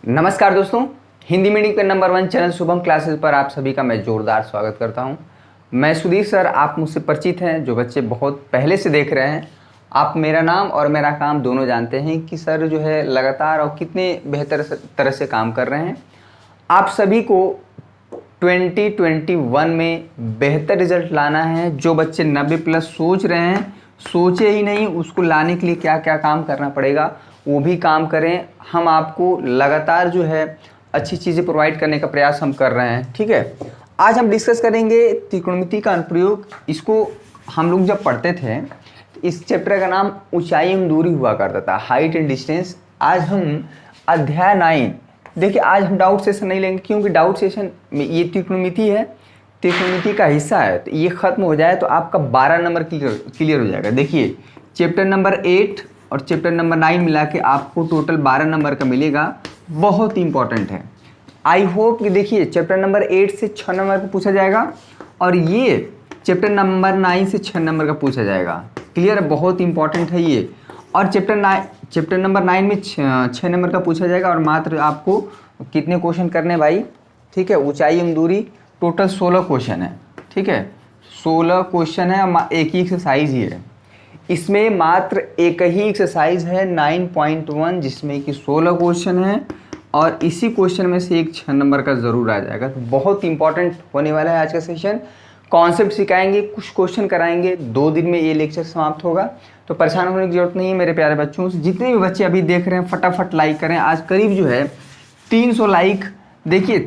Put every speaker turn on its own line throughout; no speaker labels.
नमस्कार दोस्तों, हिंदी मीडियम के नंबर 1 चैनल शुभम क्लासेस पर आप सभी का मैं जोरदार स्वागत करता हूं। मैं सुधीर सर, आप मुझसे परिचित हैं। जो बच्चे बहुत पहले से देख रहे हैं, आप मेरा नाम और मेरा काम दोनों जानते हैं कि सर जो है लगातार और कितने बेहतर तरह से काम कर रहे हैं। आप सभी को 2021 में बेहतर रिजल्ट लाना है। जो बच्चे 90 प्लस सोच रहे हैं, सोचे ही नहीं, उसको लाने के लिए क्या क्या काम करना पड़ेगा वो भी काम करें। हम आपको लगातार जो है अच्छी चीज़ें प्रोवाइड करने का प्रयास हम कर रहे हैं। ठीक है, आज हम डिस्कस करेंगे त्रिकोणमिति का अनुप्रयोग। इसको हम लोग जब पढ़ते थे, इस चैप्टर का नाम ऊंचाई एवं दूरी हुआ करता था, हाइट एंड डिस्टेंस। आज हम अध्याय 9, देखिए आज हम डाउट सेशन नहीं लेंगे क्योंकि डाउट सेशन में ये त्रिकोणमिति है, त्रिकोणमिति का हिस्सा है। तो ये खत्म हो जाए तो आपका 12 नंबर क्लियर हो जाएगा। देखिए चैप्टर नंबर 8 और चैप्टर नंबर 9 मिला के आपको टोटल 12 नंबर का मिलेगा। बहुत इंपॉर्टेंट है। आई होप कि देखिए चैप्टर नंबर 8 से 6 नंबर का पूछा जाएगा और ये चैप्टर नंबर 9 से 6 नंबर का पूछा जाएगा। क्लियर है, बहुत इंपॉर्टेंट है ये। और चैप्टर नंबर 9 में 6 नंबर का पूछा जाएगा और मात्र आपको कितने क्वेश्चन करने हैं भाई? ठीक है, ऊंचाई एवं दूरी टोटल 16 क्वेश्चन है। ठीक है, 16 क्वेश्चन है, एक ही एक्सरसाइज ही है। इसमें मात्र एक ही एक्सरसाइज है 9.1 जिसमें कि 16 क्वेश्चन है और इसी क्वेश्चन में से एक 6 नंबर का ज़रूर आ जाएगा। तो बहुत इंपॉर्टेंट होने वाला है आज का सेशन। कॉन्सेप्ट सिखाएंगे, कुछ क्वेश्चन कराएंगे, 2 दिन में ये लेक्चर समाप्त होगा। तो परेशान होने की जरूरत नहीं है मेरे प्यारे बच्चों। जितने भी बच्चे अभी देख रहे हैं फटाफट लाइक करें। आज करीब जो है 300 लाइक, देखिए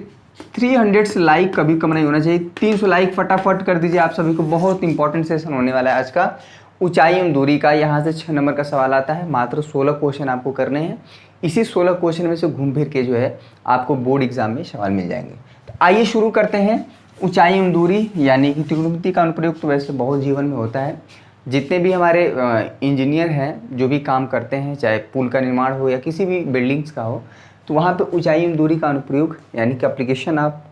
300 से लाइक कभी कम नहीं होना चाहिए। 300 लाइक फटाफट कर दीजिए आप सभी को। बहुत इंपॉर्टेंट सेशन होने वाला है आज का, ऊंचाई एवं दूरी का। यहाँ से 6 नंबर का सवाल आता है। मात्र 16 क्वेश्चन आपको करने हैं। इसी 16 क्वेश्चन में से घूम फिर के जो है आपको बोर्ड एग्जाम में सवाल मिल जाएंगे। तो आइए शुरू करते हैं। ऊंचाई एवं दूरी यानी कि त्रिकोणमिति का अनुप्रयोग तो वैसे बहुत जीवन में होता है। जितने भी हमारे इंजीनियर हैं जो भी काम करते हैं, चाहे पुल का निर्माण हो या किसी भी बिल्डिंग्स का हो, तो वहाँ पे ऊंचाई एवं दूरी का अनुप्रयोग यानी कि एप्लीकेशन ऑफ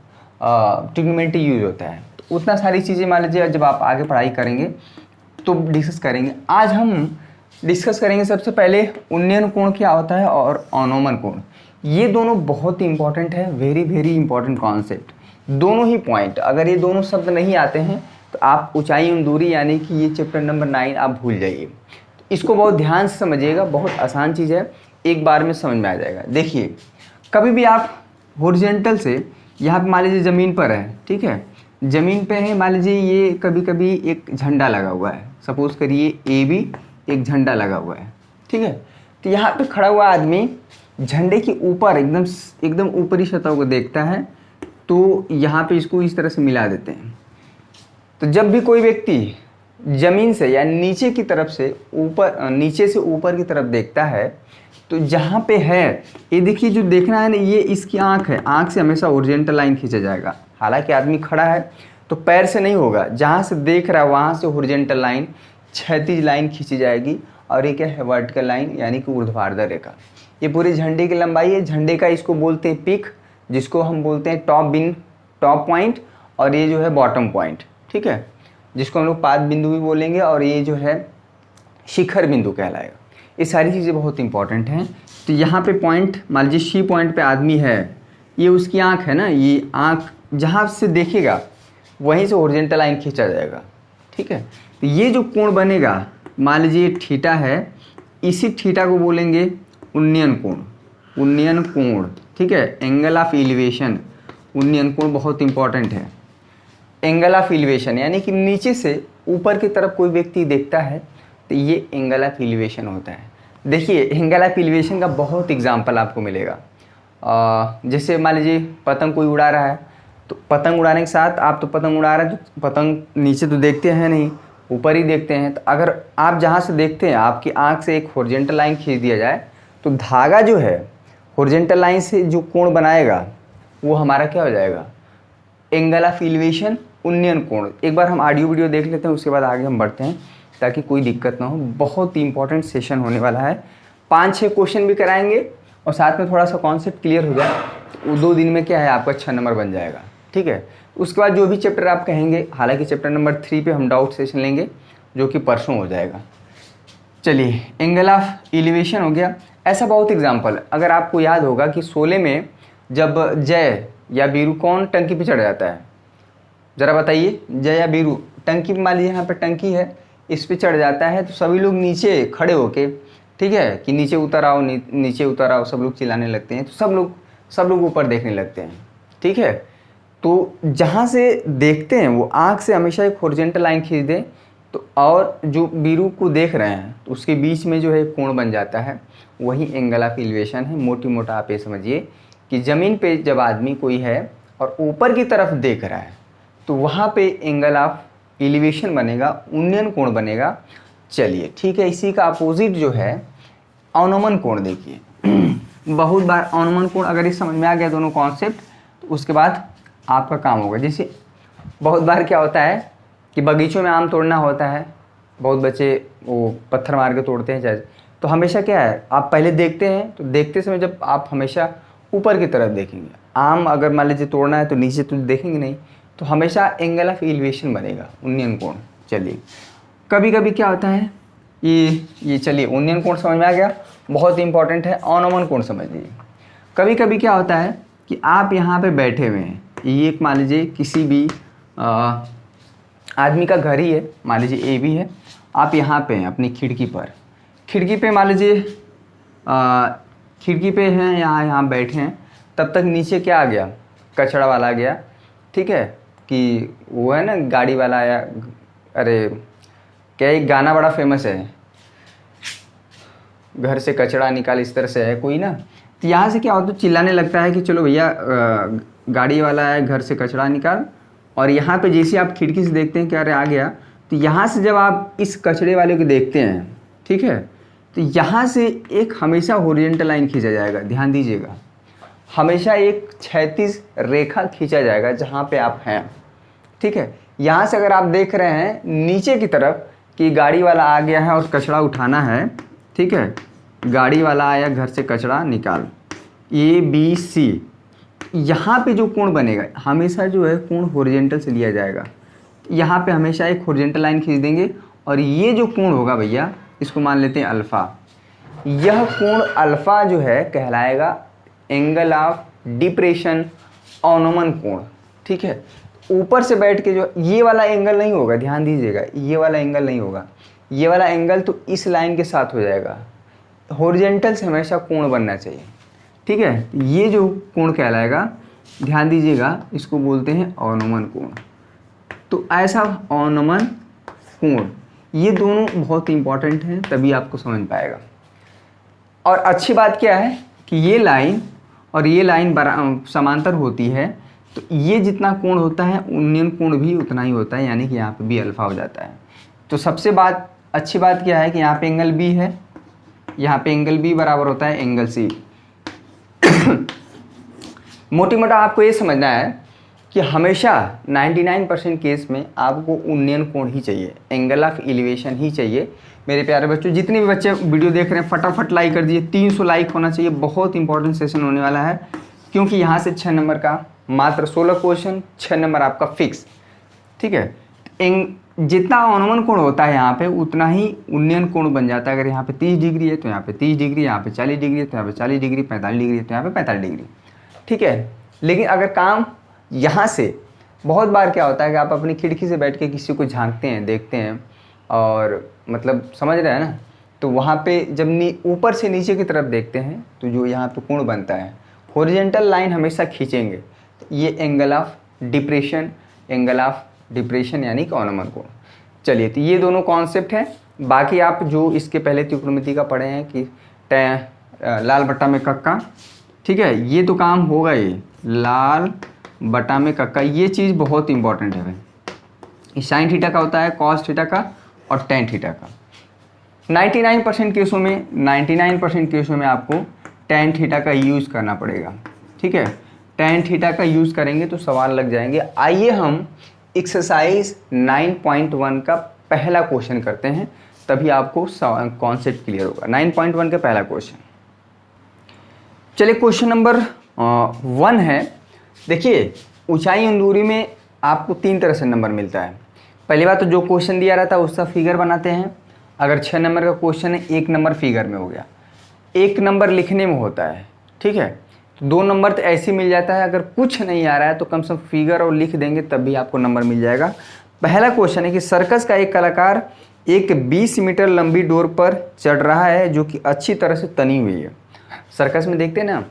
ट्रिग्नोमेट्री यूज होता है। तो उतना सारी चीज़ें मान लीजिए जब आप आगे पढ़ाई करेंगे तो डिस्कस करेंगे। आज हम डिस्कस करेंगे सबसे पहले उन्नयन कोण क्या होता है और अवनमन कोण। ये दोनों बहुत ही इंपॉर्टेंट है, वेरी वेरी इंपॉर्टेंट कॉन्सेप्ट। दोनों ही पॉइंट, अगर ये दोनों शब्द नहीं आते हैं तो आप ऊंचाई एवं दूरी यानी कि ये चैप्टर नंबर 9 आप भूल जाइए। इसको बहुत ध्यान से समझिएगा, बहुत आसान चीज़ है, एक बार में समझ में आ जाएगा। देखिए कभी भी आप हॉरिजॉन्टल से यहाँ पे मान लीजिए ज़मीन पर है, ठीक है, ज़मीन पे है, मान लीजिए ये कभी कभी एक झंडा लगा हुआ है, सपोज करिए AB एक झंडा लगा हुआ है, ठीक है। तो यहाँ पे खड़ा हुआ आदमी झंडे के ऊपर एकदम ऊपरी सतह को देखता है, तो यहाँ पे इसको इस तरह से मिला देते हैं। तो जब भी कोई व्यक्ति ज़मीन से या नीचे की तरफ से नीचे से ऊपर की तरफ देखता है, तो जहाँ पे है ये देखिए जो देखना है ना, ये इसकी आँख है, आँख से हमेशा ओरिजेंटल लाइन खींचा जाएगा। हालांकि आदमी खड़ा है तो पैर से नहीं होगा, जहाँ से देख रहा है वहाँ से ओरिजेंटल लाइन, क्षैतिज लाइन खींची जाएगी और ये क्या है, वर्टिकल लाइन यानी कि ऊर्ध्वाधर रेखा। ये पूरी झंडे की लंबाई है। झंडे का इसको बोलते हैं पिक, जिसको हम बोलते हैं टॉप पॉइंट, और ये जो है बॉटम पॉइंट, ठीक है, जिसको हम लोग पाद बिंदु भी बोलेंगे, और ये जो है शिखर बिंदु कहलाएगा। ये सारी चीज़ें बहुत इंपॉर्टेंट हैं। तो यहाँ पे पॉइंट मान लीजिए सी पॉइंट पे आदमी है, ये उसकी आँख है ना, ये आँख जहाँ से देखेगा वहीं से ओरिजेंटल लाइन खींचा जाएगा, ठीक है। तो ये जो कोण बनेगा, मान लीजिए थीटा है, इसी थीटा को बोलेंगे उन्नयन कोण, उन्नयन कोण, ठीक है, एंगल ऑफ एलिवेशन। उन्नयन कोण बहुत इंपॉर्टेंट है। एंगल ऑफ एलिवेशन यानी कि नीचे से ऊपर की तरफ कोई व्यक्ति देखता है तो ये एंगल ऑफ एलिवेशन होता है। देखिए एंगल ऑफ एलिवेशन का बहुत एग्जाम्पल आपको मिलेगा। जैसे मान लीजिए पतंग कोई उड़ा रहा है, तो पतंग उड़ाने के साथ आप तो पतंग उड़ा रहे हैं तो पतंग नीचे तो देखते हैं नहीं, ऊपर ही देखते हैं। तो अगर आप जहाँ से देखते हैं आपकी आँख से एक हॉरिजॉन्टल लाइन खींच दिया जाए, तो धागा जो है हॉरिजॉन्टल लाइन से जो कोण बनाएगा वो हमारा क्या हो जाएगा, एंगल ऑफ एलिवेशन, उन्नयन कोण। एक बार हम ऑडियो वीडियो देख लेते हैं, उसके बाद आगे हम बढ़ते हैं ताकि कोई दिक्कत ना हो। बहुत ही इंपॉर्टेंट सेशन होने वाला है। 5-6 क्वेश्चन भी कराएंगे और साथ में थोड़ा सा कॉन्सेप्ट क्लियर हो जाए, वो 2 दिन में क्या है आपका 6 नंबर बन जाएगा, ठीक है। उसके बाद जो भी चैप्टर आप कहेंगे, हालांकि चैप्टर नंबर 3 पे हम डाउट सेशन लेंगे जो कि परसों हो जाएगा। चलिए एंगल ऑफ एलिवेशन हो गया। ऐसा बहुत एग्जाम्पल, अगर आपको याद होगा कि शोले में जब जय या बीरू कौन टंकी पे चढ़ जाता है, ज़रा बताइए, जय या बीरू टंकी पे, मान लीजिए यहाँ पे टंकी है, इस पे चढ़ जाता है तो सभी लोग नीचे खड़े होके, ठीक है, कि नीचे उतर आओ, नीचे उतर आओ, सब लोग चिल्लाने लगते हैं, तो सब लोग ऊपर देखने लगते हैं, ठीक है। तो जहाँ से देखते हैं वो आँख से हमेशा एक हॉरिजॉन्टल लाइन खींच दें, तो और जो बीरू को देख रहे हैं तो उसके बीच में जो है कोण बन जाता है, वही एंगल ऑफ एलिवेशन है। मोटी मोटा आप ये समझिए कि ज़मीन पे जब आदमी कोई है और ऊपर की तरफ देख रहा है तो वहाँ पे एंगल ऑफ एलिवेशन बनेगा, उन्नयन कोण बनेगा। चलिए ठीक है, इसी का अपोजिट जो है अवनमन कोण। देखिए बहुत बार अवनमन कोण अगर इस समझ में आ गया दोनों कॉन्सेप्ट, तो उसके बाद आपका काम होगा। जैसे बहुत बार क्या होता है कि बगीचों में आम तोड़ना होता है, बहुत बच्चे वो पत्थर मार के तोड़ते हैं जैसे, तो हमेशा क्या है, आप पहले देखते हैं, तो देखते समय जब आप हमेशा ऊपर की तरफ देखेंगे, आम अगर मान लीजिए तोड़ना है तो नीचे तो देखेंगे नहीं, तो हमेशा एंगल ऑफ एलिवेशन बनेगा, उन्नयन कोण। चलिए कभी कभी क्या होता है, ये चलिए उन्नयन कोण समझ में आ गया, बहुत इंपॉर्टेंट है। अवनमन कोण समझ लीजिए। कभी कभी क्या होता है कि आप यहाँ पे बैठे हुए हैं, ये एक मान लीजिए किसी भी आदमी का घर ही है, मान लीजिए ए भी है, आप यहाँ पे हैं अपनी खिड़की पर, खिड़की पे मान लीजिए खिड़की पे हैं, यहाँ बैठे हैं, तब तक नीचे क्या आ गया, कचरा वाला आ गया, ठीक है, कि वो है ना गाड़ी वाला आया, अरे क्या एक गाना बड़ा फेमस है, घर से कचरा निकाल, इस तरह से है कोई ना, तो यहाँ से क्या होता है, चिल्लाने लगता है कि चलो भैया गाड़ी वाला है, घर से कचरा निकाल। और यहाँ पे जैसे आप खिड़की से देखते हैं कि अरे आ गया, तो यहाँ से जब आप इस कचरे वाले को देखते हैं, ठीक है, तो यहाँ से एक हमेशा हॉरिजॉन्टल लाइन खींचा जाएगा, ध्यान दीजिएगा, हमेशा एक क्षैतिज रेखा खींचा जाएगा जहाँ पे आप हैं, ठीक है। यहाँ से अगर आप देख रहे हैं नीचे की तरफ कि गाड़ी वाला आ गया है और कचरा उठाना है, ठीक है, गाड़ी वाला आया, घर से कचरा निकाल, ABC, यहाँ पे जो कोण बनेगा हमेशा जो है कोण हॉरिजॉन्टल से लिया जाएगा। यहाँ पे हमेशा एक हॉरिजॉन्टल लाइन खींच देंगे और ये जो कोण होगा भैया, इसको मान लेते हैं अल्फ़ा। यह कोण अल्फ़ा जो है कहलाएगा एंगल ऑफ डिप्रेशन, अवनमन कोण, ठीक है। ऊपर से बैठ के जो ये वाला एंगल नहीं होगा, ध्यान दीजिएगा, ये वाला एंगल नहीं होगा, ये वाला एंगल तो इस लाइन के साथ हो जाएगा। हॉरिजॉन्टल से हमेशा कोण बनना चाहिए, ठीक है। ये जो कोण कहलाएगा, ध्यान दीजिएगा, इसको बोलते हैं अवनमन कोण। तो ऐसा अवनमन कोण, ये दोनों बहुत इंपॉर्टेंट हैं, तभी आपको समझ पाएगा। और अच्छी बात क्या है कि ये लाइन और ये लाइन समांतर होती है, तो ये जितना कोण होता है उन्नयन कोण भी उतना ही होता है, यानी कि यहाँ पे भी अल्फा हो जाता है। तो सबसे अच्छी बात क्या है कि यहाँ पे एंगल बी है, यहाँ पे एंगल बी बराबर होता है एंगल सी। मोटी मोटा आपको ये समझना है कि हमेशा 99% केस में आपको उन्नयन कोण ही चाहिए, एंगल ऑफ एलिवेशन ही चाहिए। मेरे प्यारे बच्चों, जितने भी बच्चे वीडियो देख रहे हैं फटाफट लाइक कर दीजिए, 300 लाइक होना चाहिए। बहुत इंपॉर्टेंट सेशन होने वाला है, क्योंकि यहाँ से 6 नंबर का मात्र 16 क्वेश्चन, 6 नंबर आपका फिक्स, ठीक है। जितना अवनमन कोण होता है यहाँ पे उतना ही उन्नयन कोण बन जाता है। अगर यहाँ पे 30 डिग्री है तो यहाँ पे 30 डिग्री, यहाँ पे 40 डिग्री है तो यहाँ पे 40 डिग्री, 45 डिग्री है तो यहाँ पे 45 डिग्री, ठीक है। लेकिन अगर काम यहाँ से, बहुत बार क्या होता है कि आप अपनी खिड़की से बैठ के किसी को झांकते हैं, देखते हैं, और मतलब समझ रहे हैं ना, तो वहाँ पे जब ऊपर से नीचे की तरफ देखते हैं तो जो यहाँ पे कोण बनता है, हॉरिजॉन्टल लाइन हमेशा खींचेंगे, तो ये angle of depression, angle of depression यानी कि अवनमन कोण। चलिए, तो ये दोनों कॉन्सेप्ट हैं। बाकी आप जो इसके पहले त्रिकोणमिति का पढ़े हैं कि लाल बट्टा में कक्का, ठीक है, ये तो काम होगा, ये लाल बटा में कक्का, ये चीज़ बहुत इंपॉर्टेंट है भाई। साइन थीटा का होता है, कॉस थीटा का और टेन थीटा का। 99% केसों में आपको टेन थीटा का यूज़ करना पड़ेगा, ठीक है। टेन थीटा का यूज़ करेंगे तो सवाल लग जाएंगे। आइए हम एक्सरसाइज 9.1 का पहला क्वेश्चन करते हैं, तभी आपको कॉन्सेप्ट क्लियर होगा। 9.1 का पहला क्वेश्चन, चलिए क्वेश्चन नंबर 1 है। देखिए, ऊंचाई और दूरी में आपको 3 तरह से नंबर मिलता है। पहली बात तो जो क्वेश्चन दिया रहता है उसका फिगर बनाते हैं, अगर 6 नंबर का क्वेश्चन है 1 नंबर फिगर में हो गया, 1 नंबर लिखने में होता है, ठीक है। तो 2 नंबर तो ऐसे मिल जाता है, अगर कुछ नहीं आ रहा है तो कम से कम फिगर और लिख देंगे तब भी आपको नंबर मिल जाएगा। पहला क्वेश्चन है कि सर्कस का एक कलाकार एक 20 मीटर लंबी डोर पर चढ़ रहा है जो कि अच्छी तरह से तनी हुई है। सर्कस में देखते हैं ना,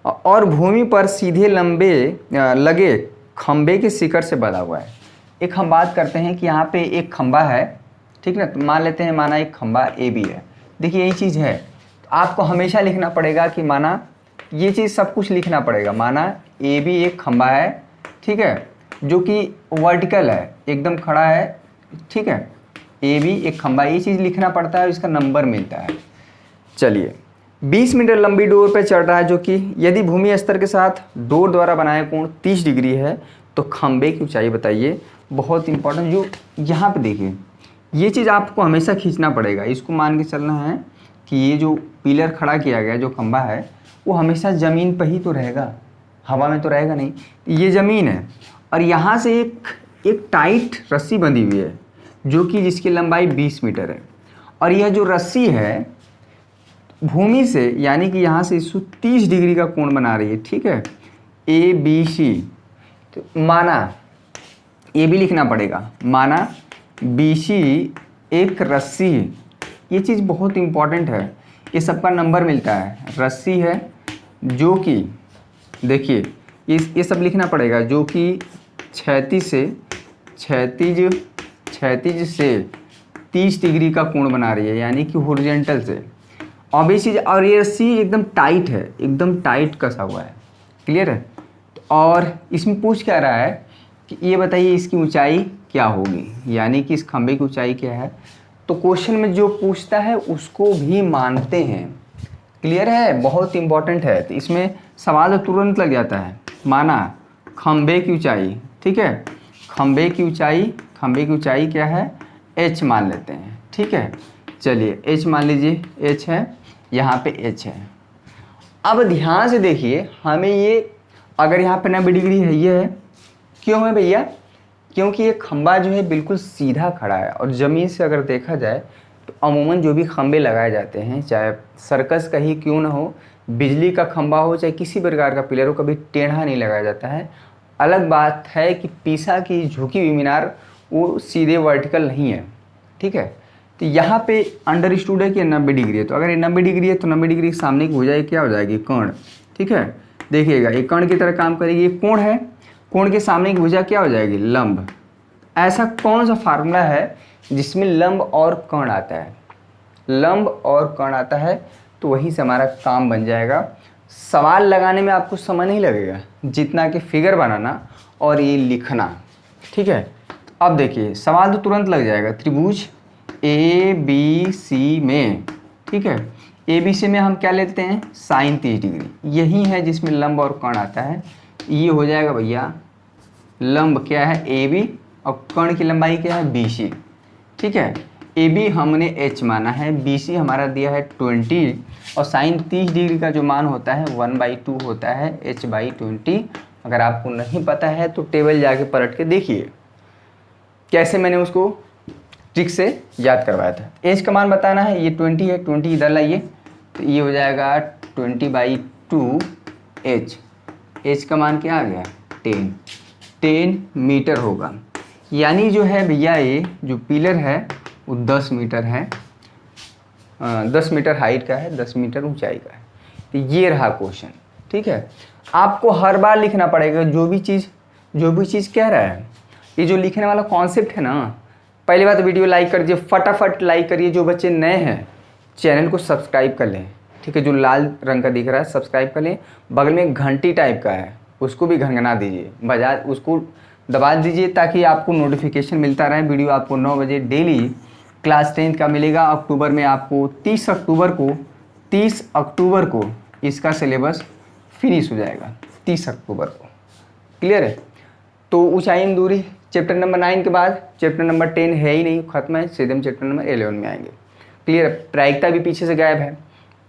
और भूमि पर सीधे लंबे लगे खंबे के शिखर से बंधा हुआ है। एक हम बात करते हैं कि यहाँ पे एक खंबा है, ठीक ना, तो मान लेते हैं माना एक खंबा ए बी है। देखिए यही चीज़ है, तो आपको हमेशा लिखना पड़ेगा कि माना ये चीज़ सब कुछ लिखना पड़ेगा। माना ए बी एक खंबा है, ठीक है, जो कि वर्टिकल है, एकदम खड़ा है, ठीक है। ए बी एक खंबा, ये चीज़ लिखना पड़ता है, इसका नंबर मिलता है। चलिए 20 मीटर लंबी डोर पर चढ़ रहा है जो कि यदि भूमि स्तर के साथ डोर द्वारा बनाया कोण 30 डिग्री है तो खंबे की ऊंचाई बताइए। बहुत इंपॉर्टेंट, जो यहाँ पे देखिए ये चीज़ आपको हमेशा खींचना पड़ेगा। इसको मान के चलना है कि ये जो पिलर खड़ा किया गया जो खंबा है वो हमेशा ज़मीन पर ही तो रहेगा, हवा में तो रहेगा नहीं। ये ज़मीन है और यहाँ से एक टाइट रस्सी बंधी हुई है जो कि जिसकी लंबाई 20 मीटर है, और यह जो रस्सी है भूमि से यानी कि यहाँ से 130 डिग्री का कोण बना रही है, ठीक है, ए बी सी। तो माना ये भी लिखना पड़ेगा, माना बी सी एक रस्सी है। ये चीज़ बहुत इम्पॉर्टेंट है, ये सबका नंबर मिलता है। रस्सी है जो कि देखिए ये सब लिखना पड़ेगा, जो कि क्षैतिज से 30 डिग्री का कोण बना रही है, यानी कि हॉरिजॉन्टल से। और ये चीज़, और ये रस्सी एकदम टाइट है, एकदम टाइट कसा हुआ है, क्लियर है। और इसमें पूछ क्या रहा है कि ये बताइए इसकी ऊंचाई क्या होगी, यानी कि इस खंबे की ऊंचाई क्या है। तो क्वेश्चन में जो पूछता है उसको भी मानते हैं, क्लियर है, बहुत इंपॉर्टेंट है। तो इसमें सवाल तुरंत लग जाता है। माना खंबे की ऊंचाई, ठीक है, खंबे की ऊंचाई क्या है, h मान लेते हैं, ठीक है। चलिए h मान लीजिए, h है, यहाँ पे h है। अब ध्यान से देखिए, हमें ये अगर यहाँ पे 90 डिग्री है, ये है, क्यों है भैया, क्योंकि ये खंबा जो है बिल्कुल सीधा खड़ा है। और ज़मीन से अगर देखा जाए तो अमूमन जो भी खंबे लगाए जाते हैं, चाहे सर्कस का ही क्यों ना हो, बिजली का खंबा हो, चाहे किसी प्रकार का पिलर हो, कभी टेढ़ा नहीं लगाया जाता है। अलग बात है कि पीसा की झुकी हुई मीनार वो सीधे वर्टिकल नहीं है, ठीक है। तो यहाँ पे अंडरस्टूड है कि 90 डिग्री है, तो अगर ये 90 डिग्री है तो 90 डिग्री के सामने की भुजा क्या हो जाएगी, कर्ण, ठीक है। देखिएगा ये कर्ण की तरह काम करेगी, ये कोण है, कोण के सामने की भुजा क्या हो जाएगी, लंब। ऐसा कौन सा फार्मूला है जिसमें लंब और कर्ण आता है, लंब और कर्ण आता है, तो वहीं से हमारा काम बन जाएगा। सवाल लगाने में आपको समय नहीं लगेगा जितना कि फिगर बनाना और ये लिखना, ठीक है। अब देखिए सवाल तो तुरंत लग जाएगा। त्रिभुज ए बी सी में, ठीक है, ए बी सी में हम क्या लेते हैं, साइन 30 डिग्री, यही है जिसमें लंब और कर्ण आता है। ये हो जाएगा भैया, लंब क्या है ए बी और कर्ण की लंबाई क्या है बी सी, ठीक है। ए बी हमने h माना है, बी सी हमारा दिया है 20, और साइन 30 डिग्री का जो मान होता है 1/2 होता है h/20। अगर आपको नहीं पता है तो टेबल जाके पलट के देखिए कैसे मैंने उसको ट्रिक से याद करवाया था। एच का मान बताना है, ये 20 है, 20 इधर लाइए, तो ये हो जाएगा 20/2 h। h का मान क्या आ गया, 10 मीटर होगा। यानी जो है भैया ये जो पिलर है वो 10 मीटर है, 10 मीटर हाइट का है, 10 मीटर ऊंचाई का है। तो ये रहा क्वेश्चन, ठीक है। आपको हर बार लिखना पड़ेगा जो भी चीज़ कह रहा है। ये जो लिखने वाला कॉन्सेप्ट है ना, पहली बात वीडियो लाइक कर दीजिए, फटाफट लाइक करिए। जो बच्चे नए हैं चैनल को सब्सक्राइब कर लें, ठीक है, जो लाल रंग का दिख रहा है सब्सक्राइब कर लें। बगल में एक घंटी टाइप का है उसको भी घंघना दीजिए, बजा उसको दबा दीजिए ताकि आपको नोटिफिकेशन मिलता रहे। वीडियो आपको 9 बजे डेली क्लास 10 का मिलेगा। अक्टूबर में आपको 30 अक्टूबर को इसका सिलेबस फिनिश हो जाएगा, 30 अक्टूबर को, क्लियर है। तो ऊंचाई में दूरी चैप्टर नंबर 9 के बाद चैप्टर नंबर 10 है ही नहीं, खत्म है, सीधे हम चैप्टर नंबर 11 में आएंगे, क्लियर है। प्रायिकता भी पीछे से गायब है,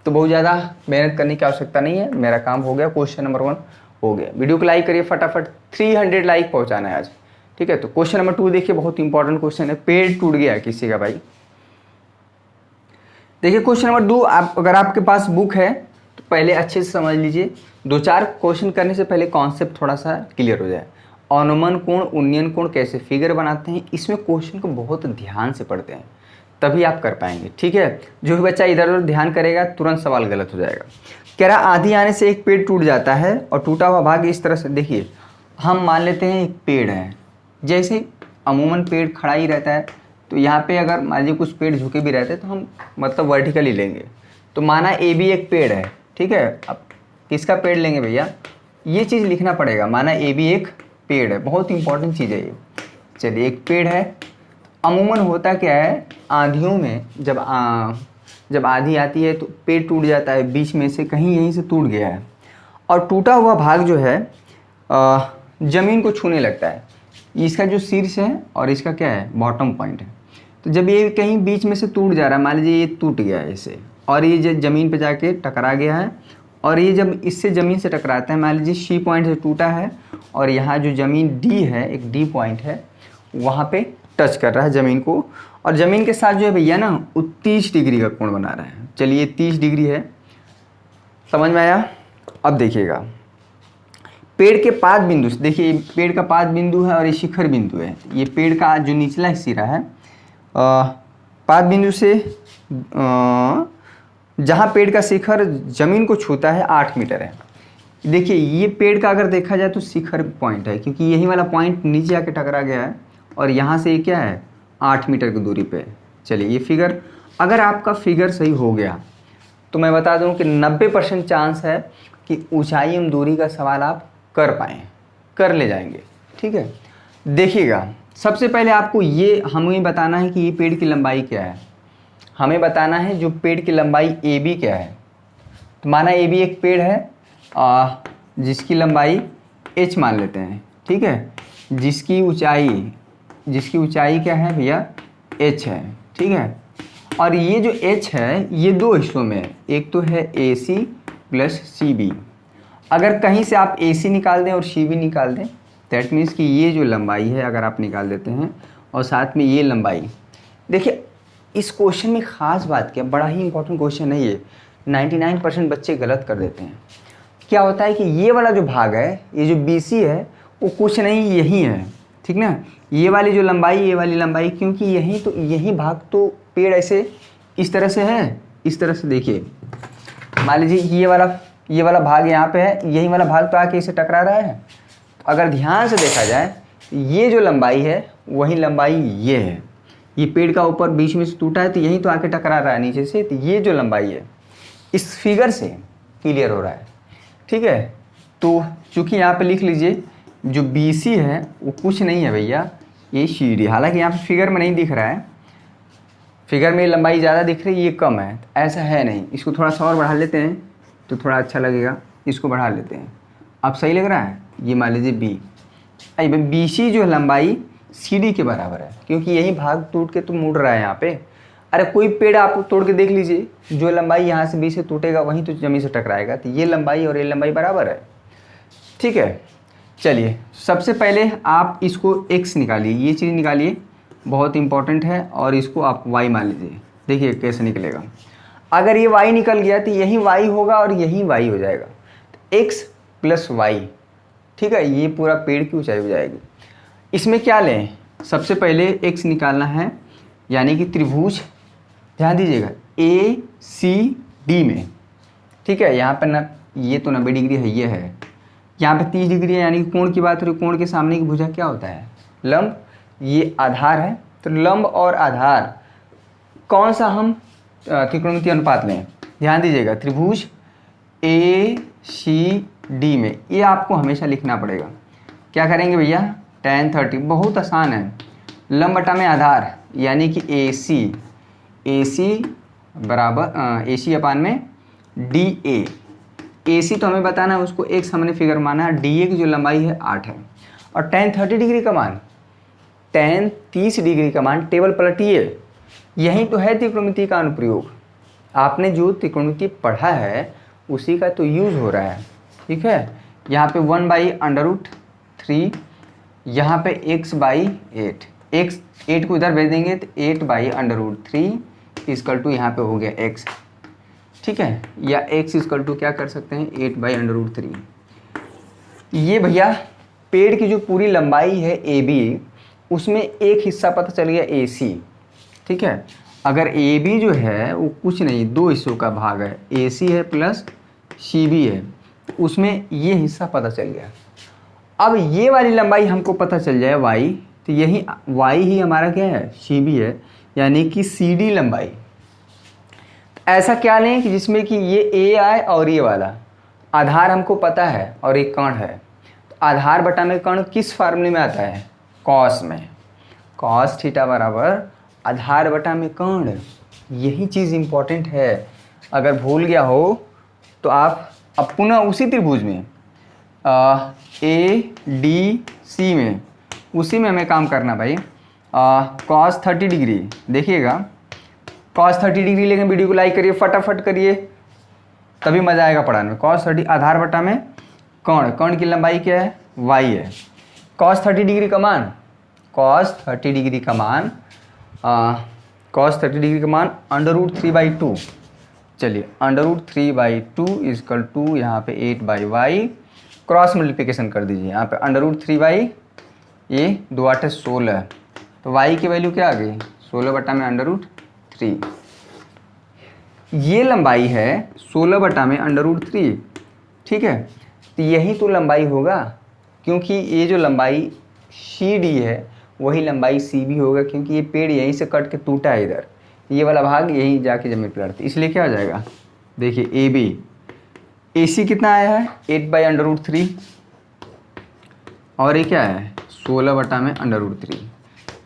तो बहुत ज़्यादा मेहनत करने की आवश्यकता नहीं है। मेरा काम हो गया, क्वेश्चन नंबर 1 हो गया। वीडियो को लाइक करिए फटाफट, 300 लाइक पहुंचाना है आज, ठीक है। तो क्वेश्चन नंबर 2 देखिए, बहुत इंपॉर्टेंट क्वेश्चन है। पेड़ टूट गया किसी का भाई, देखिए क्वेश्चन नंबर 2, आप अगर आपके पास बुक है तो पहले अच्छे से समझ लीजिए। 2-4 क्वेश्चन करने से पहले कॉन्सेप्ट थोड़ा सा क्लियर हो जाए। अनुमान कोण, उन्नयन कोण कैसे फिगर बनाते हैं, इसमें क्वेश्चन को बहुत ध्यान से पढ़ते हैं, तभी आप कर पाएंगे। ठीक है, जो भी बच्चा इधर उधर ध्यान करेगा तुरंत सवाल गलत हो जाएगा। कह रहा आंधी आने से एक पेड़ टूट जाता है और टूटा हुआ भाग इस तरह से, देखिए हम मान लेते हैं एक पेड़ है, जैसे अमूमन पेड़ खड़ा ही रहता है, तो यहाँ पे अगर मान लीजिए कुछ पेड़ झुके भी रहते हैं तो हम मतलब वर्टिकली लेंगे, तो माना ए भी एक पेड़ है। ठीक है, अब किसका पेड़ लेंगे भैया, ये चीज़ लिखना पड़ेगा, माना ए भी एक पेड़ है, बहुत इंपॉर्टेंट चीज़ है ये। चलिए एक पेड़ है, अमूमन होता क्या है आंधियों में, जब आंधी आती है तो पेड़ टूट जाता है, बीच में से कहीं यहीं से टूट गया है और टूटा हुआ भाग जो है ज़मीन को छूने लगता है। इसका जो शीर्ष है और इसका क्या है बॉटम पॉइंट है, तो जब ये कहीं बीच में से टूट जा रहा है, मान लीजिए ये टूट गया है इसे और ये जो ज़मीन पे जाके टकरा गया है, और ये जब इससे ज़मीन से टकराता है, मान लीजिए सी पॉइंट से टूटा है और यहाँ जो ज़मीन डी है, एक डी पॉइंट है, वहाँ पे टच कर रहा है ज़मीन को, और ज़मीन के साथ जो है भैया ना वो 30 डिग्री का कोण बना रहा है। चलिए 30 डिग्री है, समझ में आया। अब देखिएगा पेड़ के पाद बिंदु से, देखिए पेड़ का पाद बिंदु है और ये शिखर बिंदु है, ये पेड़ का जो निचला सिरा है, पाद बिंदु से जहाँ पेड़ का शिखर ज़मीन को छूता है 8 मीटर है। देखिए ये पेड़ का अगर देखा जाए तो शिखर पॉइंट है, क्योंकि यही वाला पॉइंट नीचे आके टकरा गया है और यहाँ से ये क्या है 8 मीटर की दूरी पे। चलिए ये फिगर, अगर आपका फिगर सही हो गया तो मैं बता दूं कि 90% चांस है कि ऊंचाई एवं दूरी का सवाल आप कर पाएँ, कर ले जाएंगे। ठीक है, देखिएगा सबसे पहले आपको ये हमें बताना है कि ये पेड़ की लंबाई क्या है, हमें बताना है जो पेड़ की लंबाई ए बी क्या है। तो माना ए बी एक पेड़ है जिसकी लंबाई h मान लेते हैं। ठीक है, जिसकी ऊंचाई क्या है भैया h है। ठीक है, और ये जो h है ये दो हिस्सों में है, एक तो है AC प्लस CB। अगर कहीं से आप AC निकाल दें और CB निकाल दें, दैट मीन्स कि ये जो लंबाई है अगर आप निकाल देते हैं और साथ में ये लंबाई, देखिए इस क्वेश्चन में ख़ास बात क्या, बड़ा ही इंपॉर्टेंट क्वेश्चन है ये, 99% बच्चे गलत कर देते हैं। क्या होता है कि ये वाला जो भाग है, ये जो BC है वो कुछ नहीं यही है। ठीक ना, ये वाली जो लंबाई, ये वाली लंबाई, क्योंकि यही भाग तो पेड़ ऐसे इस तरह से है, इस तरह से देखिए, मान लीजिए ये वाला भाग यहाँ पे है, यही वाला भाग तो आके इसे टकरा रहा है। अगर ध्यान से देखा जाए ये जो लंबाई है वही लंबाई ये है, ये पेड़ का ऊपर बीच में से टूटा है तो यही तो आके टकरा रहा है नीचे से, तो ये जो लंबाई है इस फिगर से क्लियर हो रहा है। ठीक है, तो चूँकि यहाँ पे लिख लीजिए जो BC है वो कुछ नहीं है भैया, ये CD, हालांकि यहाँ पे फिगर में नहीं दिख रहा है, फिगर में लंबाई ज़्यादा दिख रही है, ये कम है, ऐसा है नहीं। इसको थोड़ा सा और बढ़ा लेते हैं तो थोड़ा अच्छा लगेगा, इसको बढ़ा लेते हैं। अब सही लग रहा है, ये मान लीजिए B, BC जो लंबाई CD के बराबर है, क्योंकि यही भाग टूट के तो मुड़ रहा है यहाँ पे। अरे कोई पेड़ आप तोड़ के देख लीजिए, जो लंबाई यहाँ से B से टूटेगा वहीं तो ज़मीन से टकराएगा, तो ये लंबाई और ये लंबाई बराबर है। ठीक है, चलिए सबसे पहले आप इसको x निकालिए, ये चीज़ निकालिए, बहुत इंपॉर्टेंट है, और इसको आप y मान लीजिए। देखिए कैसे निकलेगा, अगर ये y निकल गया तो यही y होगा और यही y हो जाएगा, तो x प्लस वाई। ठीक है, ये पूरा पेड़ की ऊंचाई हो जाएगी। इसमें क्या लें, सबसे पहले x निकालना है, यानी कि त्रिभुज, ध्यान दीजिएगा ACD में। ठीक है, यहाँ पर ना ये तो 90 डिग्री है, ये है, यहाँ पे 30 डिग्री है, यानी कि कोण की बात हो रही, कोण के सामने की भुजा क्या होता है लंब, ये आधार है, तो लंब और आधार कौन सा हम त्रिकोणमितीय अनुपात लें, ध्यान दीजिएगा त्रिभुज ACD में, ये आपको हमेशा लिखना पड़ेगा। क्या करेंगे भैया tan 30, बहुत आसान है, लंब बटा में आधार, यानी कि AC बराबर AC अपान में DA। AC तो हमें बताना है, उसको x हमने फिगर माना है, DA की जो लंबाई है 8 है, और tan 30 डिग्री का मान, tan 30 डिग्री का मान टेबल पलटिए, यही तो है त्रिकोणमिति का अनुप्रयोग। आपने जो त्रिकोणमिति पढ़ा है उसी का तो यूज़ हो रहा है। ठीक है, यहाँ पे 1/√3, यहाँ पे x/8, x 8 को इधर भेज देंगे तो 8/√3, इक्वल टू यहाँ पे हो गया x, ठीक है, या x इक्वल टू क्या कर सकते हैं 8/√3। ये भैया पेड़ की जो पूरी लंबाई है AB, उसमें एक हिस्सा पता चल गया AC, ठीक है। अगर AB जो है वो कुछ नहीं, दो हिस्सों का भाग है, AC है प्लस CB है, उसमें ये हिस्सा पता चल गया। अब ये वाली लंबाई हमको पता चल जाए y, तो यही y ही हमारा क्या है CB है, यानी कि CD लंबाई। तो ऐसा क्या लें कि जिसमें कि ये A आए और ये वाला आधार हमको पता है और एक कण है, तो आधार बटा में कण किस फार्मूले में आता है, कॉस में, कॉस थीटा बराबर आधार बटा में कण। यही चीज़ इम्पोर्टेंट है, अगर भूल गया हो तो आप अब पुनः उसी त्रिभुज में ADC में, उसी में हमें काम करना भाई। cos 30 डिग्री देखिएगा, cos 30 डिग्री, लेकिन वीडियो को लाइक करिए, फटाफट करिए, तभी मज़ा आएगा पढ़ाने में। cos 30 आधार बटा में कण, कण की लंबाई क्या है y है। cos 30 डिग्री का मान, cos 30 डिग्री का मान cos 30 डिग्री का मान √3/2। चलिए √3/2 इक्वल टू यहाँ पे 8/y, क्रॉस मल्टीप्लिकेशन कर दीजिए, यहाँ पे √3/, ये 2 8 16, तो y की वैल्यू क्या आ गई 16 बटा में √3। ये लंबाई है 16 बटा में √3, ठीक है। तो यही तो लंबाई होगा, क्योंकि ये जो लंबाई CD है वही लंबाई CB होगा, क्योंकि ये पेड़ यहीं से कट के टूटा है इधर, ये वाला भाग यहीं जाके जमीन पर लड़ता है, इसलिए क्या हो जाएगा, देखिए AB, AC कितना आया है 8/√3, और ये क्या है 16 बटा में √3।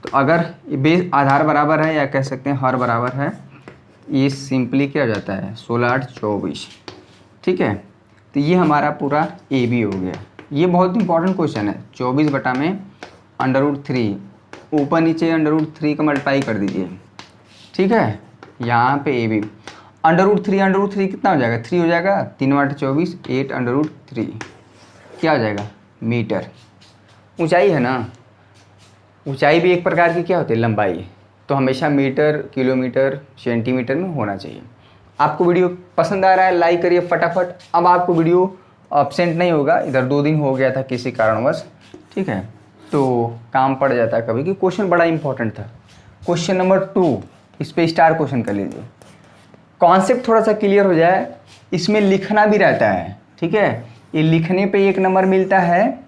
तो अगर ये बेस आधार बराबर है या कह सकते हैं हर बराबर है, ये सिंपली क्या हो जाता है 16 8 24, ठीक है। तो ये हमारा पूरा AB हो गया। ये बहुत इंपॉर्टेंट क्वेश्चन है। 24 बटा में √3, ऊपर नीचे √3 का मल्टीप्लाई कर दीजिए, ठीक है। यहाँ पे AB √3 कितना हो जाएगा 3 हो जाएगा, 3 8 24, 8/√3 क्या हो जाएगा मीटर। ऊंचाई है ना, ऊंचाई भी एक प्रकार की क्या होती है लंबाई, तो हमेशा मीटर किलोमीटर सेंटीमीटर में होना चाहिए। आपको वीडियो पसंद आ रहा है लाइक करिए फटाफट। अब आपको वीडियो एब्सेंट नहीं होगा, इधर 2 दिन हो गया था किसी कारणवश, ठीक है, तो काम पड़ जाता है कभी, कि क्वेश्चन बड़ा इंपॉर्टेंट था। क्वेश्चन नंबर 2, इस पे स्टार क्वेश्चन कर लीजिए, कॉन्सेप्ट थोड़ा सा क्लियर हो जाए। इसमें लिखना भी रहता है, ठीक है, ये लिखने पे 1 नंबर मिलता है,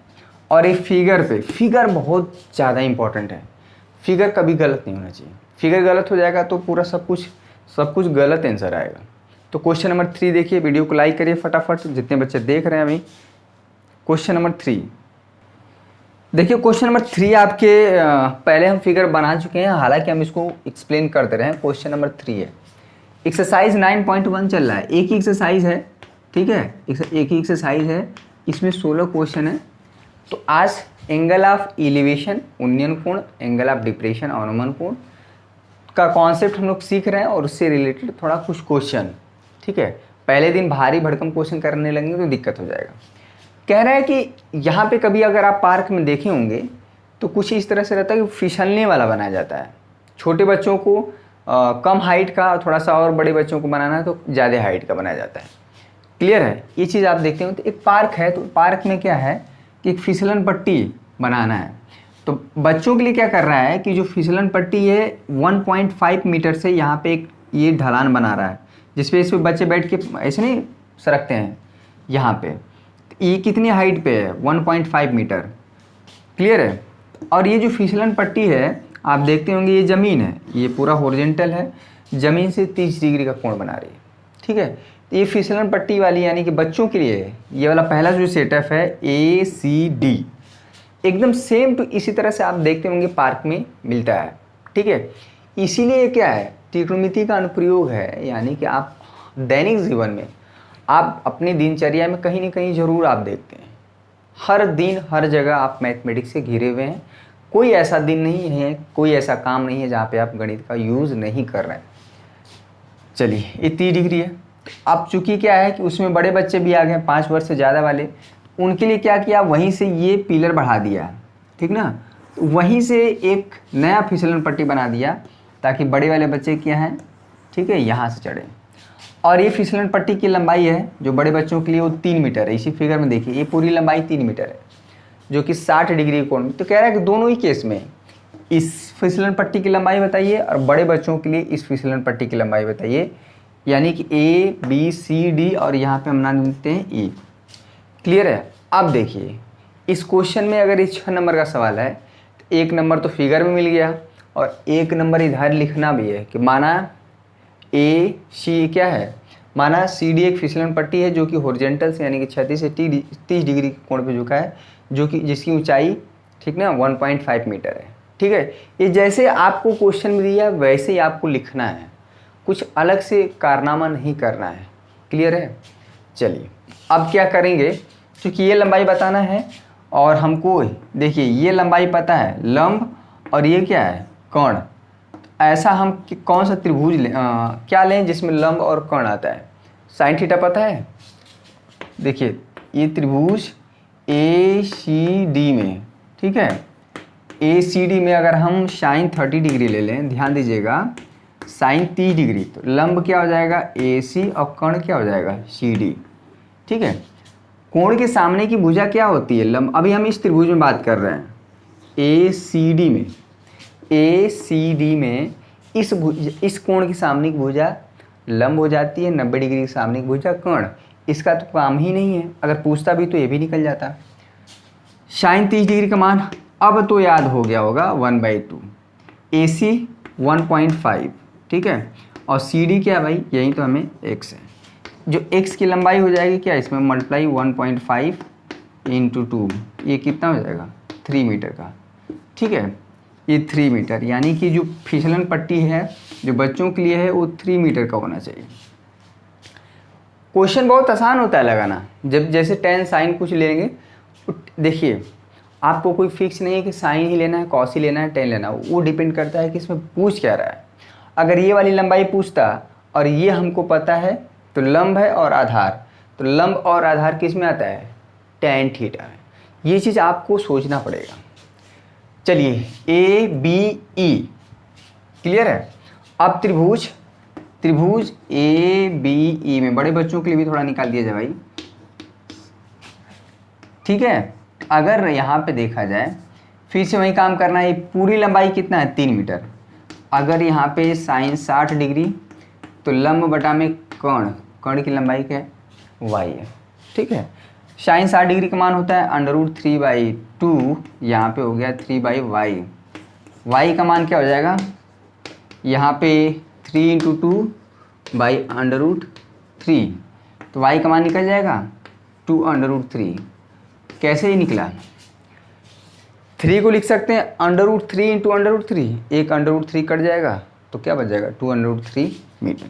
और ये फिगर पे, फिगर बहुत ज़्यादा इंपॉर्टेंट है, फिगर कभी गलत नहीं होना चाहिए। फिगर गलत हो जाएगा तो पूरा सब कुछ गलत आंसर आएगा। तो क्वेश्चन नंबर 3 देखिए, वीडियो को लाइक करिए फटाफट जितने बच्चे देख रहे हैं अभी। क्वेश्चन नंबर 3 देखिए, क्वेश्चन नंबर 3 आपके पहले हम फिगर बना चुके हैं, हालांकि हम इसको एक्सप्लेन करते रहे हैं। क्वेश्चन नंबर 3 है, एक्सरसाइज 9.1 चल रहा है, एक ही एक्सरसाइज है, ठीक है, एक ही एक्सरसाइज है, इसमें 16 क्वेश्चन है। तो आज एंगल ऑफ एलिवेशन उन्नयन कोण, एंगल ऑफ डिप्रेशन अवनमन कोण का कॉन्सेप्ट हम लोग सीख रहे हैं, और उससे रिलेटेड थोड़ा कुछ क्वेश्चन, ठीक है। पहले दिन भारी भड़कम क्वेश्चन करने लगेंगे तो दिक्कत हो जाएगा। कह रहा है कि यहाँ पे कभी अगर आप पार्क में देखे होंगे तो कुछ इस तरह से रहता है कि फिसलने वाला बनाया जाता है। छोटे बच्चों को कम हाइट का, थोड़ा सा और बड़े बच्चों को बनाना है तो ज़्यादा हाइट का बनाया जाता है। क्लियर है, ये चीज़ आप देखते हो। तो एक पार्क है, तो पार्क में क्या है कि एक फिसलन पट्टी बनाना है। तो बच्चों के लिए क्या कर रहा है कि जो फिसलन पट्टी है 1.5 मीटर से यहाँ पे एक ये ढलान बना रहा है, जिसपे इस पर बच्चे बैठ के ऐसे नहीं सरकते हैं यहाँ पे। ये कितनी हाइट पे है 1.5 मीटर, क्लियर है। और ये जो फिसलन पट्टी है आप देखते होंगे, ये ज़मीन है, ये पूरा हॉरिजॉन्टल है, ज़मीन से 30 डिग्री का कोण बना रही है, ठीक है। तो ये फिसलन पट्टी वाली यानी कि बच्चों के लिए ये वाला पहला जो सेटअप है ACD, एकदम सेम टू इसी तरह से आप देखते होंगे पार्क में मिलता है, ठीक है। इसीलिए क्या है, त्रिकोणमिति का अनुप्रयोग है, यानी कि आप दैनिक जीवन में, आप अपनी दिनचर्या में कहीं ना कहीं ज़रूर आप देखते हैं, हर दिन हर जगह आप मैथमेटिक्स से घिरे हुए हैं। कोई ऐसा दिन नहीं है, कोई ऐसा काम नहीं है जहाँ पे आप गणित का यूज़ नहीं कर रहे हैं। चलिए, ये 30 डिग्री है। अब चूँकि क्या है कि उसमें बड़े बच्चे भी आ गए 5 वर्ष से ज़्यादा वाले, उनके लिए क्या किया, वहीं से ये पिलर बढ़ा दिया, ठीक ना। तो वहीं से एक नया फिसलन पट्टी बना दिया ताकि बड़े वाले बच्चे क्या हैं ठीक है, यहाँ से चढ़े। और ये फिसलन पट्टी की लंबाई है जो बड़े बच्चों के लिए वो 3 मीटर है। इसी फिगर में देखिए ये पूरी लंबाई 3 मीटर है जो कि 60 डिग्री कोण। तो कह रहा है कि दोनों ही केस में इस फिसलन पट्टी की लंबाई बताइए और बड़े बच्चों के लिए इस फिसलन पट्टी की लंबाई बताइए, यानी कि A B C D और यहाँ पे हम नाम देते हैं E। क्लियर है। अब देखिए इस क्वेश्चन में अगर ये 6 नंबर का सवाल है तो 1 नंबर तो फिगर में मिल गया और 1 नंबर इधर लिखना भी है कि माना A C क्या है, माना CD एक फिसलन पट्टी है जो कि हॉरिजॉन्टल से यानी कि क्षैतिज से 30 डिग्री के कोण पे झुका है, जो कि जिसकी ऊंचाई ठीक ना 1.5 मीटर है। ठीक है, ये जैसे आपको क्वेश्चन में दिया वैसे ही आपको लिखना है, कुछ अलग से कारनामा नहीं करना है। क्लियर है। चलिए अब क्या करेंगे, क्योंकि ये लंबाई बताना है और हमको देखिए ये लंबाई पता है लंब और ये क्या है कर्ण। ऐसा हम कौन सा त्रिभुज लें, क्या लें जिसमें लंब और कर्ण आता है। साइन थीटा पता है। देखिए ये त्रिभुज ACD में, ठीक है, ACD में अगर हम साइन 30 डिग्री ले लें, ध्यान दीजिएगा साइन 30 डिग्री, तो लंब क्या हो जाएगा AC और कर्ण क्या हो जाएगा CD। ठीक है, कोण के सामने की भुजा क्या होती है लंब। अभी हम इस त्रिभुज में बात कर रहे हैं ACD में। ACD में इस कोण के सामने की भुजा लंब हो जाती है, 90 डिग्री के सामने की भुजा कर्ण। इसका तो काम ही नहीं है, अगर पूछता भी तो ये भी निकल जाता। साइन 30 डिग्री का मान अब तो याद हो गया होगा 1/2, AC 1.5, ठीक है, और CD क्या है भाई, यही तो हमें x है, जो x की लंबाई हो जाएगी क्या इसमें मल्टीप्लाई 1.5 × 2, ये कितना हो जाएगा 3 मीटर का। ठीक है, ये 3 मीटर, यानी कि जो फिसलन पट्टी है जो बच्चों के लिए है वो 3 मीटर का होना चाहिए। क्वेश्चन बहुत आसान होता है लगाना, जब जैसे टेन साइन कुछ लेंगे। देखिए आपको कोई फिक्स नहीं है कि साइन ही लेना है, कॉस ही लेना है, टेन लेना है, वो डिपेंड करता है कि इसमें पूछ क्या रहा है। अगर ये वाली लंबाई पूछता और ये हमको पता है तो लंब है और आधार, तो लंब और आधार किस में आता है टेन थीटा है। ये चीज़ आपको सोचना पड़ेगा। चलिए ABE क्लियर है। अब त्रिभुज ABE में बड़े बच्चों के लिए भी थोड़ा निकाल दिया जाए भाई। ठीक है, अगर यहाँ पे देखा जाए फिर से वही काम करना है। पूरी लंबाई कितना है 3 मीटर। अगर यहाँ पे साइन 60 डिग्री तो लंब बटा में कर्ण की लंबाई क्या है y है। ठीक है, साइन 60 डिग्री का मान होता है √3/2, यहाँ पे हो गया 3/y। y का मान क्या हो जाएगा यहाँ पे 3 × 2/√3, तो y का मान निकल जाएगा 2/√3। कैसे ही निकला, 3 को लिख सकते हैं √3 × √3, एक √3 कट जाएगा तो क्या बच जाएगा 2/√3 मीटर।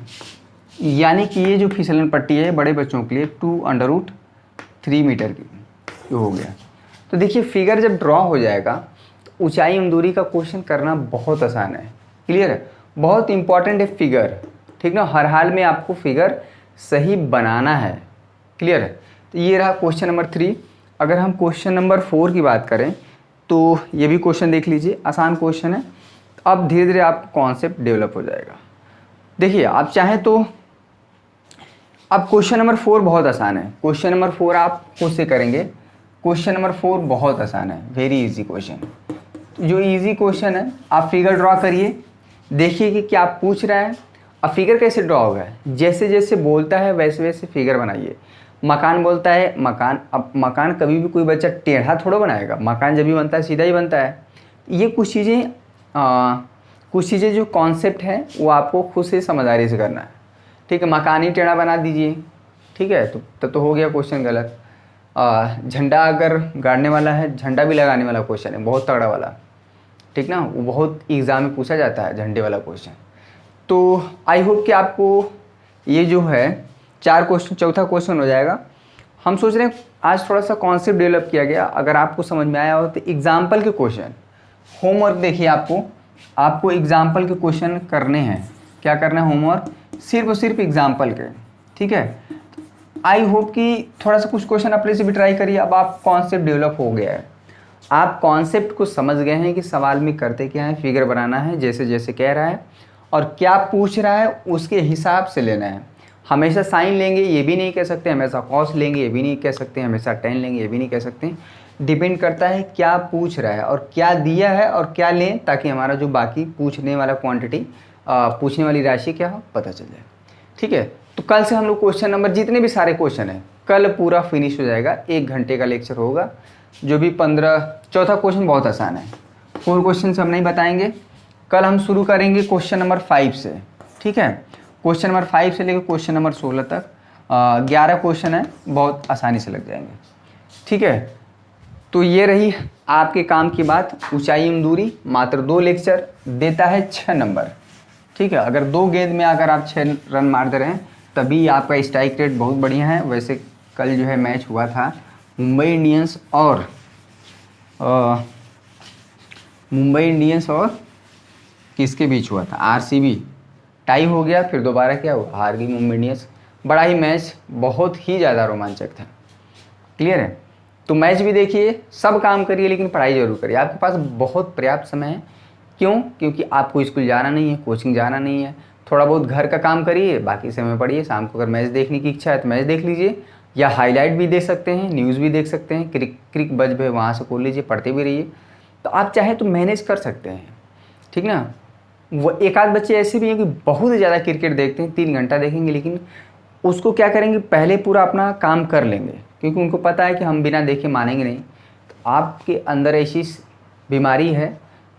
यानी कि ये जो फिसलन पट्टी है बड़े बच्चों के लिए 2/√3 मीटर की जो हो गया। तो देखिए फिगर जब ड्रॉ हो जाएगा तो ऊंचाई एवं दूरी का क्वेश्चन करना बहुत आसान है। क्लियर है, बहुत इंपॉर्टेंट है फिगर। ठीक ना, हर हाल में आपको फिगर सही बनाना है। क्लियर है, तो ये रहा क्वेश्चन नंबर 3। अगर हम क्वेश्चन नंबर 4 की बात करें तो ये भी क्वेश्चन देख लीजिए, आसान क्वेश्चन है। अब धीरे धीरे आपका कॉन्सेप्ट डेवलप हो जाएगा। देखिए आप चाहें तो अब क्वेश्चन नंबर 4 बहुत आसान है। क्वेश्चन नंबर 4 आप खुद से करेंगे। क्वेश्चन नंबर 4 बहुत आसान है, वेरी इजी क्वेश्चन। जो इजी क्वेश्चन है आप फिगर ड्रॉ करिए, देखिए कि क्या पूछ रहा है। अब फिगर कैसे ड्रॉ होगा, जैसे जैसे बोलता है वैसे वैसे फिगर बनाइए। मकान बोलता है मकान, अब मकान कभी भी कोई बच्चा टेढ़ा थोड़ा बनाएगा, मकान जब भी बनता है सीधा ही बनता है। ये कुछ चीज़ें जो कॉन्सेप्ट है वो आपको खुद से समझदारी से करना है। ठीक है, मकान ही टेढ़ा बना दीजिए, ठीक है, तो तब तो हो गया क्वेश्चन गलत। झंडा अगर गाड़ने वाला है, झंडा भी लगाने वाला क्वेश्चन है, बहुत तगड़ा वाला, ठीक ना, वो बहुत एग्ज़ाम में पूछा जाता है झंडे वाला क्वेश्चन। तो आई होप कि आपको ये जो है 4 क्वेश्चन, चौथा क्वेश्चन हो जाएगा। हम सोच रहे हैं आज थोड़ा सा कॉन्सेप्ट डेवलप किया गया। अगर आपको समझ में आया हो तो एग्जाम्पल के क्वेश्चन, होमवर्क देखिए, आपको एग्जाम्पल के क्वेश्चन करने हैं। क्या करना है होमवर्क, सिर्फ और सिर्फ एग्जाम्पल के। ठीक है, आई होप कि थोड़ा सा कुछ क्वेश्चन अपने से भी ट्राई करिए। अब आप कॉन्सेप्ट डेवलप हो गया है, आप कॉन्सेप्ट को समझ गए हैं कि सवाल में करते क्या है, फिगर बनाना है जैसे जैसे कह रहा है, और क्या पूछ रहा है उसके हिसाब से लेना है। हमेशा साइन लेंगे ये भी नहीं कह सकते, हमेशा कॉस लेंगे ये भी नहीं कह सकते, हमेशा टेन लेंगे ये भी नहीं कह सकते। डिपेंड करता है क्या पूछ रहा है और क्या दिया है और क्या लें, ताकि हमारा जो बाकी पूछने वाला क्वांटिटी पूछने वाली राशि क्या हो पता चल जाए। ठीक है, तो कल से हम लोग क्वेश्चन नंबर जितने भी सारे क्वेश्चन हैं कल पूरा फिनिश हो जाएगा। 1 घंटे का लेक्चर होगा। जो भी 15 चौथा क्वेश्चन बहुत आसान है, 4 क्वेश्चन हम नहीं बताएंगे। कल हम शुरू करेंगे क्वेश्चन नंबर 5 से। ठीक है, क्वेश्चन नंबर 5 से लेकर क्वेश्चन नंबर 16 तक 11 क्वेश्चन है, बहुत आसानी से लग जाएंगे। ठीक है, तो ये रही आपके काम की बात। ऊंचाई एवं दूरी मात्र 2 लेक्चर देता है 6 नंबर। ठीक है, अगर 2 गेंद में अगर आप 6 रन मार दे रहे हैं तभी आपका स्ट्राइक रेट बहुत बढ़िया है। वैसे कल जो है मैच हुआ था मुंबई इंडियंस और किसके बीच हुआ था, आरसीबी, टाई हो गया, फिर दोबारा क्या हुआ, हार गई मुंबई इंडियंस। बड़ा ही मैच बहुत ही ज़्यादा रोमांचक था। क्लियर है, तो मैच भी देखिए, सब काम करिए लेकिन पढ़ाई जरूर करिए। आपके पास बहुत पर्याप्त समय है। क्यों? क्योंकि आपको स्कूल जाना नहीं है, कोचिंग जाना नहीं है। थोड़ा बहुत घर का काम करिए, बाकी समय पढ़िए। शाम को अगर मैच देखने की इच्छा है तो मैच देख लीजिए, या हाईलाइट भी देख सकते हैं, न्यूज़ भी देख सकते हैं, क्रिक बज है वहाँ से खोल लीजिए, पढ़ते भी रहिए। तो आप चाहे तो मैनेज कर सकते हैं। ठीक ना, वो एक आध बच्चे ऐसे भी हैं कि बहुत ज़्यादा क्रिकेट देखते हैं, 3 घंटा देखेंगे, लेकिन उसको क्या करेंगे, पहले पूरा अपना काम कर लेंगे, क्योंकि उनको पता है कि हम बिना देखे मानेंगे नहीं। तो आपके अंदर ऐसी बीमारी है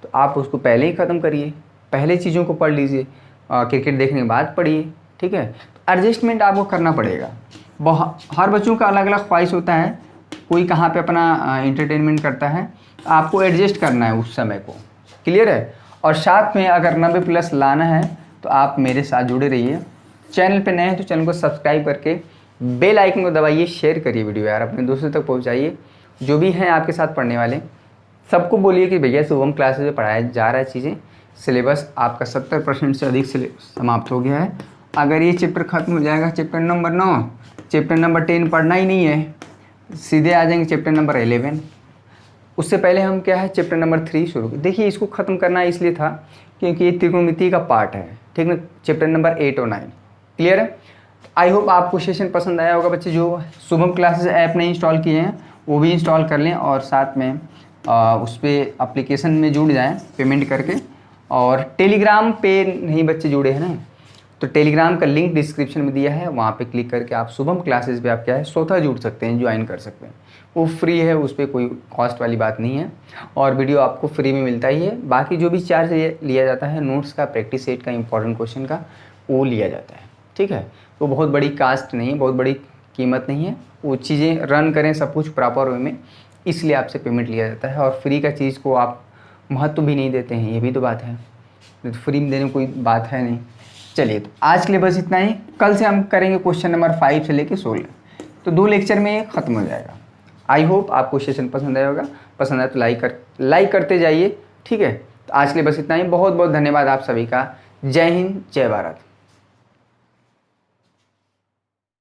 तो आप उसको पहले ही ख़त्म करिए, पहले चीज़ों को पढ़ लीजिए, क्रिकेट देखने के बाद पढ़िए। ठीक है, तो एडजस्टमेंट आपको करना पड़ेगा। हर बच्चों का अलग अलग ख्वाहिश होता है, कोई कहाँ पे अपना एंटरटेनमेंट करता है, आपको एडजस्ट करना है उस समय को। क्लियर है, और साथ में अगर 90+ लाना है तो आप मेरे साथ जुड़े रहिए। चैनल पे नए हैं तो चैनल को सब्सक्राइब करके बेल आइकन को दबाइए, शेयर करिए वीडियो यार, अपने दोस्तों तक पहुंचाइए। जो भी हैं आपके साथ पढ़ने वाले सबको बोलिए कि भैया शुभम क्लासेस में पढ़ाया जा रहा है चीज़ें। सिलेबस आपका 70% से अधिक समाप्त हो गया है। अगर ये चैप्टर ख़त्म हो जाएगा, चैप्टर नंबर 9, चैप्टर नंबर 10 पढ़ना ही नहीं है, सीधे आ जाएंगे चैप्टर नंबर 11। उससे पहले हम क्या है, चैप्टर नंबर 3 शुरू। देखिए, इसको ख़त्म करना इसलिए था क्योंकि ये त्रिकोणमिति का पार्ट है। ठीक ना, चैप्टर नंबर 8 और 9। क्लियर है, आई होप आपको सेशन पसंद आया होगा। बच्चे जो शुभम क्लासेस ऐप नहीं इंस्टॉल किए हैं वो भी इंस्टॉल कर लें, और साथ में उस पर एप्लीकेशन में जुड़ जाएं पेमेंट करके। और टेलीग्राम पे नहीं बच्चे जुड़े हैं ना, तो टेलीग्राम का लिंक डिस्क्रिप्शन में दिया है, वहाँ पे क्लिक करके आप शुभम क्लासेस पे आप क्या है स्वतः जुड़ सकते हैं, ज्वाइन कर सकते हैं। वो फ्री है, उस पर कोई कॉस्ट वाली बात नहीं है, और वीडियो आपको फ्री में मिलता ही है। बाकी जो भी चार्ज लिया जाता है नोट्स का, प्रैक्टिस सेट का, इंपॉर्टेंट क्वेश्चन का, वो लिया जाता है। ठीक है, तो बहुत बड़ी कास्ट नहीं है, बहुत बड़ी कीमत नहीं है। वो चीज़ें रन करें सब कुछ प्रॉपर वे में, इसलिए आपसे पेमेंट लिया जाता है। और फ्री का चीज़ को आप महत्व भी नहीं देते हैं, ये भी तो बात है। तो फ्री में देने में कोई बात है नहीं। चलिए, तो आज के लिए बस इतना ही। कल से हम करेंगे क्वेश्चन नंबर 5 से लेकर 16, तो 2 लेक्चर में ये ख़त्म हो जाएगा। आई होप आपको सेशन पसंद आया होगा। पसंद आया तो लाइक करते जाइए। ठीक है, तो आज के लिए बस इतना ही। बहुत बहुत धन्यवाद आप सभी का। जय हिंद, जय भारत।